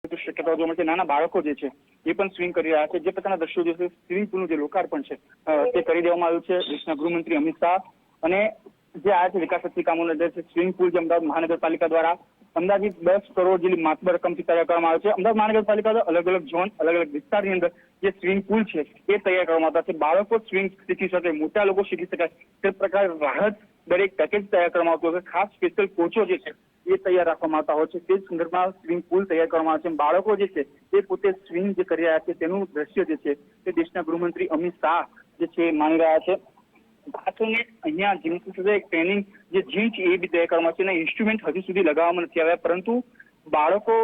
શક્યતાઓ જોવા મળશે। નાના બાળકો જે છે એ પણ સ્વિંગ કરી રહ્યા છે। જે પ્રકારના દ્રશ્યો જે છે સ્વિમિંગ પુલનું જે લોકાર્પણ છે તે કરી દેવામાં આવ્યું છે દેશના ગૃહમંત્રી અમિત શાહ અને જે આ વિકાસલક્ષી કામોને જે છે સ્વિમિંગ પુલ જે અમદાવાદ મહાનગરપાલિકા દ્વારા અંદાજિત 10 કરોડ જેટલી માતબર રકમથી તૈયાર કરવામાં આવે છે। અમદાવાદ મહાનગરપાલિકા દ્વારા અલગ અલગ ઝોન અલગ અલગ વિસ્તારની અંદર જે સ્વિમિંગ પુલ છે એ તૈયાર કરવામાં આવતા છે। બાળકો સ્વિમિંગ શીખી શકે, મોટા લોકો શીખી શકાય તે પ્રકાર રાહત દરેક પેકેજ તૈયાર કરવામાં આવતું હોય છે। ખાસ સ્પેશિયલ કોચો જે છે એ તૈયાર રાખવામાં આવતા હોય છે। તે જ સંદર્ભમાં સ્વિમિંગ પુલ તૈયાર કરવામાં આવે છે। બાળકો જે છે તે પોતે સ્વિમિંગ જે કરી રહ્યા છે તેનું દ્રશ્ય જે છે તે દેશના ગૃહમંત્રી અમિત શાહ જે છે માની રહ્યા છે। બાળકોને અહીંયા જીમ ટ્રેનિંગ જે જીમ છે એ બી તૈયાર કરવામાં છે અને ઇન્સ્ટ્રુમેન્ટ હજુ સુધી લગાવવામાં નથી આવ્યા, પરંતુ બાળકો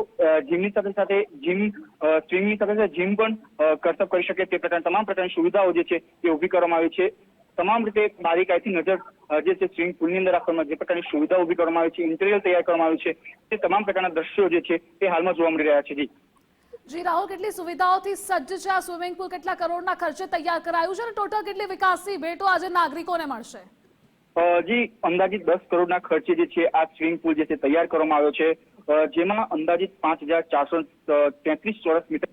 જીમની સાથે સાથે સ્વિમિંગની સાથે સાથે જીમ પણ કરતબ કરી શકે તે પ્રકારની તમામ પ્રકારની સુવિધાઓ જે છે એ ઊભી કરવામાં આવી છે। તમામ રીતે બારીકાઈથી નજર જે છે સ્વિમિંગ પુલની અંદર રાખવામાં જે પ્રકારની સુવિધા ઊભી કરવામાં આવી છે, ઇન્ટિરિયર તૈયાર કરવામાં આવ્યું છે, તે તમામ પ્રકારના દ્રશ્યો જે છે એ હાલમાં જોવા મળી રહ્યા છે। જી રાહુલ, કેટલી સુવિધાઓથી સજ્જ છે આ સ્વિમિંગ પુલ? કેટલા કરોડના ખર્ચે તૈયાર કરાયું છે અને ટોટલ કેટલી વિકાસની ભેટો આજે નાગરિકોને મળશે? જી અંદાજિત 10 કરોડના ખર્ચે જે છે આ સ્વિમિંગ પુલ જે છે તૈયાર કરવામાં આવ્યો છે, જેમાં અંદાજિત 5433 ચોરસ મીટર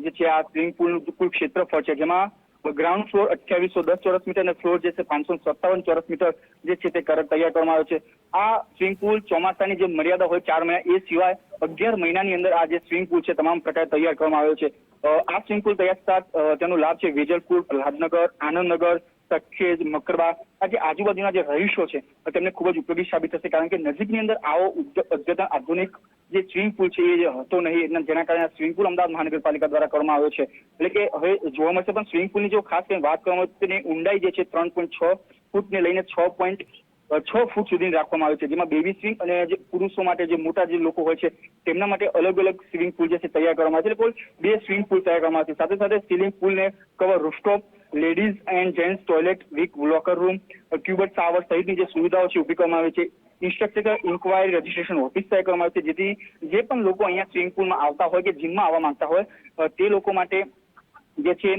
જે છે આ સ્વિમિંગ પુલનું કુલ ક્ષેત્રફળ છે, જેમાં ગ્રાઉન્ડ ફ્લોર 2810 ચોરસ મીટર અને ફ્લોર જે છે 557 ચોરસ મીટર જે છે તે તૈયાર કરવામાં આવ્યો છે। આ સ્વિમિંગ પુલ ચોમાસાની જે મર્યાદા હોય 4 મહિના એ સિવાય 11 મહિનાની અંદર આ જે સ્વિમિંગ પુલ છે તમામ પ્રકારે તૈયાર કરવામાં આવ્યો છે। આ સ્વિમિંગ પુલ તૈયાર થતા તેનો લાભ છે વેજલપુર, પ્રહલાદનગર, આનંદનગર, સખેજ, મકરબા આ જે આજુબાજુના જે રહીશો છે તેમને ખૂબ જ ઉપયોગી સાબિત થશે, કારણ કે નજીકની અંદર આવો અદ્યતન આધુનિક જે સ્વિમિંગ પુલ છે એ હતો નહીં, જેના કારણે આ સ્વિમિંગ પુલ અમદાવાદ મહાનગરપાલિકા દ્વારા કરવામાં આવ્યો છે। એટલે કે હવે જોવા મળશે, પણ સ્વિમિંગ પુલની જો ખાસ કરીને વાત કરવામાં આવે તેની ઊંડાઈ જે છે 3.6 ફૂટને લઈને 6.6 ફૂટ સુધી રાખવામાં આવી છે, જેમાં બેબી સ્વિંગ અને જે પુરુષો માટે જે મોટા જે લોકો હોય છે તેમના માટે અલગ અલગ સ્વિમિંગ પુલ જે છે તૈયાર કરવામાં આવે છે। એટલે કુલ 2 સ્વિમિંગ પુલ તૈયાર કરવામાં આવે છે। સાથે સાથે સ્વિમિંગ પુલને cover rooftop, ladies and gents toilet with locker room, ક્યુબટ શાવર સહિતની જે સુવિધાઓ છે ઊભી કરવામાં આવી છે। ઇન્સ્ટ્રક્ટર ઇન્ક્વાયરી રજીસ્ટ્રેશન ઓફિસ તૈયાર કરવામાં આવી છે, જેથી જે પણ લોકો અહીંયા સ્વિમિંગ પુલમાં આવતા હોય કે જીમમાં આવવા માંગતા હોય તે લોકો માટે જે છે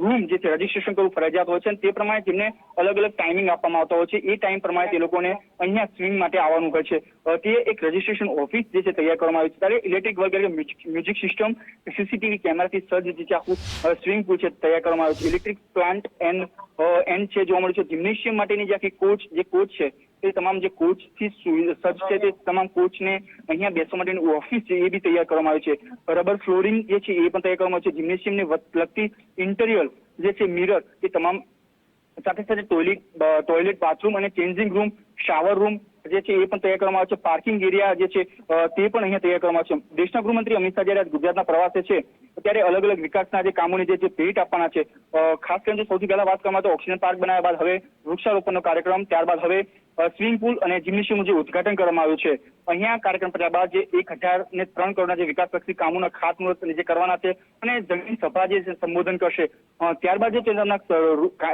રૂમ જે છે રજીસ્ટ્રેશન કરવું ફરજિયાત હોય છે અને તે પ્રમાણે તેમને અલગ અલગ ટાઈમિંગ આપવામાં આવતા હોય છે। એ ટાઈમ પ્રમાણે તે લોકોને અહીંયા સ્વિમિંગ માટે આવવાનું હોય છે। તે એક રજીસ્ટ્રેશન ઓફિસ જે છે તૈયાર કરવામાં આવી છે। ત્યારે ઇલેક્ટ્રિક વર્ક એટલે મ્યુઝિક સિસ્ટમ, સીસીટીવી કેમેરાથી સજ્જ જે છે આખું સ્વિમિંગ પુલ છે તૈયાર કરવામાં આવ્યું છે। ઇલેક્ટ્રિક પ્લાન્ટ એન્ડ છે જોવા મળ્યું છે। જિમ્નેશિયમ માટેની જે આખી જે કોચ છે એ તમામ જે કોચથી સજ્જ છે તે તમામ કોચને અહીંયા બેસવા માટેની ઓફિસ છે એ બી તૈયાર કરવામાં આવી છે। રબર ફ્લોરિંગ જે છે એ પણ તૈયાર કરવામાં આવી છે। જિમ્નેશિયમને લગતી ઇન્ટિરિયર જે છે મિરર એ તમામ, સાથે સાથે ટોયલેટ, બાથરૂમ અને ચેન્જિંગ રૂમ, શાવર રૂમ જે છે એ પણ તૈયાર કરવામાં આવે છે। પાર્કિંગ એરિયા જે છે તે પણ અહીંયા તૈયાર કરવામાં આવે છે। દેશના ગૃહમંત્રી અમિત શાહ જયારે ગુજરાતના પ્રવાસે છે ત્યારે અલગ અલગ વિકાસના જે કામોની જે ભેટ આપવાના છે, ખાસ કરીને સૌથી પહેલા વાત કરવામાં તો ઓક્સિજન પાર્ક બનાવ્યા બાદ હવે વૃક્ષારોપણનો કાર્યક્રમ, ત્યારબાદ હવે સ્વિમિંગ પુલ અને જિમ્નેશિયમનું જે ઉદઘાટન કરવામાં આવ્યું છે। અહીંયા કાર્યક્રમ કર્યા બાદ જે 1003 કરોડના જે વિકાસલક્ષી કામોના ખાતમુહૂર્ત જે કરવાના છે અને જમીન સભા જે સંબોધન કરશે, ત્યારબાદ જે તેમના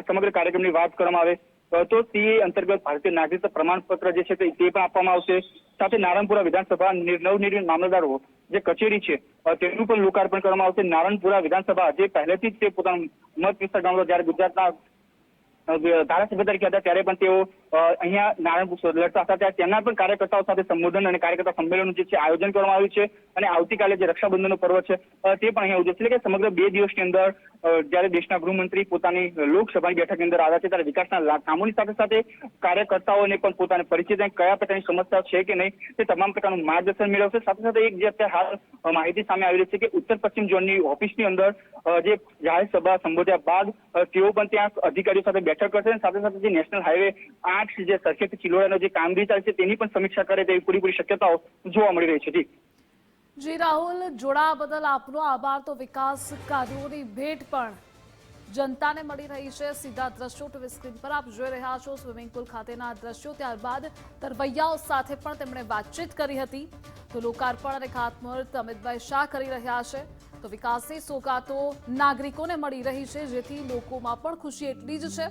સમગ્ર કાર્યક્રમની વાત કરવામાં આવે તો તે અંતર્ગત ભારતીય નાગરિકતા પ્રમાણપત્ર જે છે તે પણ આપવામાં આવશે। સાથે નારણપુરા વિધાનસભા નવનિર્મિત મામલતદાર જે કચેરી છે તેનું પણ લોકાર્પણ કરવામાં આવશે। નારણપુરા વિધાનસભા જે પહેલેથી જ તે પોતાનો મત વિસ્તાર ગણાવતો, જ્યારે ગુજરાતના ધારાસભ્ય તરીકે હતા ત્યારે પણ તેઓ અહીંયા નારણપુર લડતા હતા, ત્યારે તેમના પણ કાર્યકર્તાઓ સાથે સંબોધન અને કાર્યકર્તા સંમેલનનું જે છે આયોજન કરવામાં આવ્યું છે। અને આવતીકાલે જે રક્ષાબંધનનો પર્વ છે તે પણ અહીંયા ઉજવશે। એટલે કે સમગ્ર 2 દિવસની અંદર જ્યારે દેશના ગૃહમંત્રી પોતાની લોકસભાની બેઠકની અંદર આવ્યા છે ત્યારે વિકાસના કામોની સાથે સાથે કાર્યકર્તાઓને પણ પોતાને પરિચિત કયા પ્રકારની સમસ્યાઓ છે કે નહીં તે તમામ પ્રકારનું માર્ગદર્શન મેળવશે। સાથે સાથે એક જે અત્યારે હાલ માહિતી સામે આવી રહી છે કે ઉત્તર પશ્ચિમ ઝોનની ઓફિસની અંદર જે જાહેર સભા સંબોધ્યા બાદ તેઓ પણ ત્યાં અધિકારીઓ સાથે બેઠક કરશે। સાથે સાથે જે નેશનલ હાઈવે 8 જે સરખેજ ચિલોડાનો જે કામગીરી ચાલે છે તેની પણ સમીક્ષા કરે તેવી પૂરેપૂરી શક્યતાઓ જોવા મળી રહી છે। જી રાહુલ, જોડાવા બદલ આપનો આભાર। તો વિકાસ કાર્યોની ભેટ પણ જનતાને મળી રહી છે। સીધા દ્રશ્યો ટીવી સ્ક્રીન પર આપ જોઈ રહ્યા છો સ્વિમિંગ પુલ ખાતેના દ્રશ્યો। ત્યારબાદ તરવૈયાઓ સાથે પણ તેમણે વાતચીત કરી હતી। તો લોકાર્પણ અને ખાતમુહૂર્ત અમિતભાઈ શાહ કરી રહ્યા છે। તો વિકાસની સોગાતો નાગરિકોને મળી રહી છે, જેથી લોકોમાં પણ ખુશી એટલી જ છે।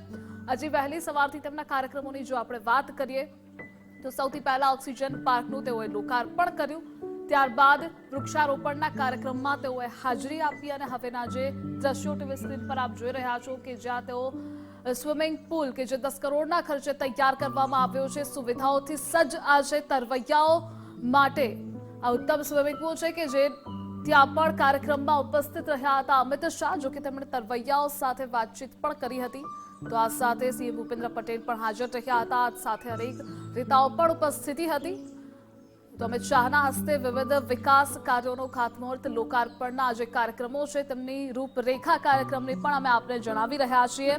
હજી વહેલી સવારથી તેમના કાર્યક્રમોની જો આપણે વાત કરીએ તો સૌથી પહેલા ઓક્સિજન પાર્કનું તેઓએ લોકાર્પણ કર્યું, ત્યારબાદ વૃક્ષારોપણના કાર્યક્રમમાં તેઓએ હાજરી આપી અને હવેના જે દ્રશ્યો ટીવી સ્ક્રીન પર આપ જોઈ રહ્યા છો કે જ્યાં તેઓ સ્વિમિંગ પુલ કે જે 10 કરોડના ખર્ચે તૈયાર કરવામાં આવ્યો છે, સુવિધાઓથી સજ્જ આ છે તરવૈયાઓ માટે આ ઉત્તમ સ્વિમિંગ પુલ છે કે જે ત્યાં પણ કાર્યક્રમમાં ઉપસ્થિત રહ્યા હતા અમિત શાહ. જો કે તેમણે તરવૈયાઓ સાથે વાતચીત પણ કરી હતી. તો આ સાથે સીએમ ભૂપેન્દ્ર પટેલ પણ હાજર રહ્યા હતા. આ સાથે અનેક નેતાઓ પણ ઉપસ્થિતિ હતી. તો અમિત શાહના હસ્તે વિવિધ વિકાસ કાર્યોનો ખાતમુહૂર્ત, લોકાર્પણના જે કાર્યક્રમો છે તેમની રૂપરેખા કાર્યક્રમની પણ અમે આપને જણાવી રહ્યા છીએ.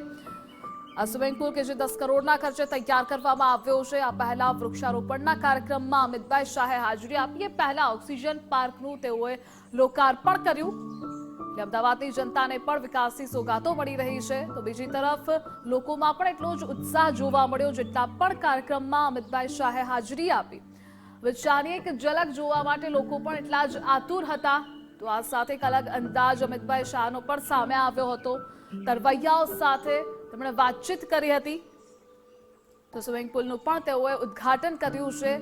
આ સ્વિમિંગ પુલ કે જે 10 કરોડના ખર્ચે તૈયાર કરવામાં આવ્યો છે. આ પહેલા વૃક્ષારોપણના કાર્યક્રમમાં અમિતભાઈ શાહે હાજરી આપી. પહેલા ઓક્સિજન પાર્કનું તેઓએ લોકાર્પણ કર્યું. અમદાવાદની જનતાને પણ વિકાસની સોગાતો મળી રહી છે. તો બીજી તરફ લોકોમાં પણ એટલો જ ઉત્સાહ જોવા મળ્યો જેટલા પણ કાર્યક્રમમાં અમિતભાઈ શાહે હાજરી આપી. વિચારની એક ઝલક જોવા માટે લોકો પણ એટલા જ આતુર હતા. તો આ સાથે એક અલગ અંદાજ અમિતભાઈ શાહનો પણ સામે આવ્યો હતો. તરવૈયાઓ સાથે તેમણે વાતચીત કરી હતી. તો સ્વિમિંગ પુલનું પણ તેઓએ ઉદ્ઘાટન કર્યું છે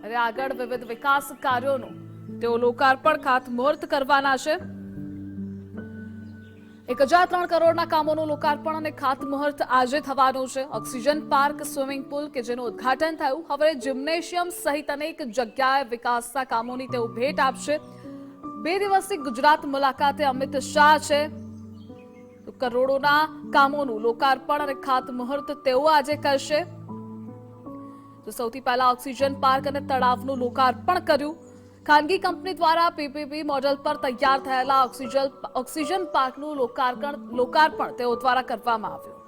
અને આગળ વિવિધ વિકાસ કાર્યોનું તેઓ લોકાર્પણ ખાતમુહૂર્ત કરવાના છે. 1003 કરોડના કામોનું લોકાર્પણ અને ખાતમુહૂર્ત આજે થવાનું છે. ઓક્સિજન પાર્ક, સ્વિમિંગ પુલ કે જેનું ઉદ્ઘાટન થયું. હવે જિમ્નેશિયમ સહિત અનેક જગ્યાએ વિકાસના કામોની તેઓ ભેટ આપશે. 2 દિવસની ગુજરાત મુલાકાતે અમિત શાહ છે. તો કરોડોના કામોનું લોકાર્પણ અને ખાતમુહૂર્ત તેઓ આજે કરશે. તો સૌથી પહેલા ઓક્સિજન પાર્ક અને તળાવનું લોકાર્પણ કર્યું. ખાનગી કંપની દ્વારા પીપીપી મોડેલ પર તૈયાર થયેલા ઓક્સિજન પાર્કનું લોકાર્પણ તેઓ દ્વારા કરવામાં આવ્યું.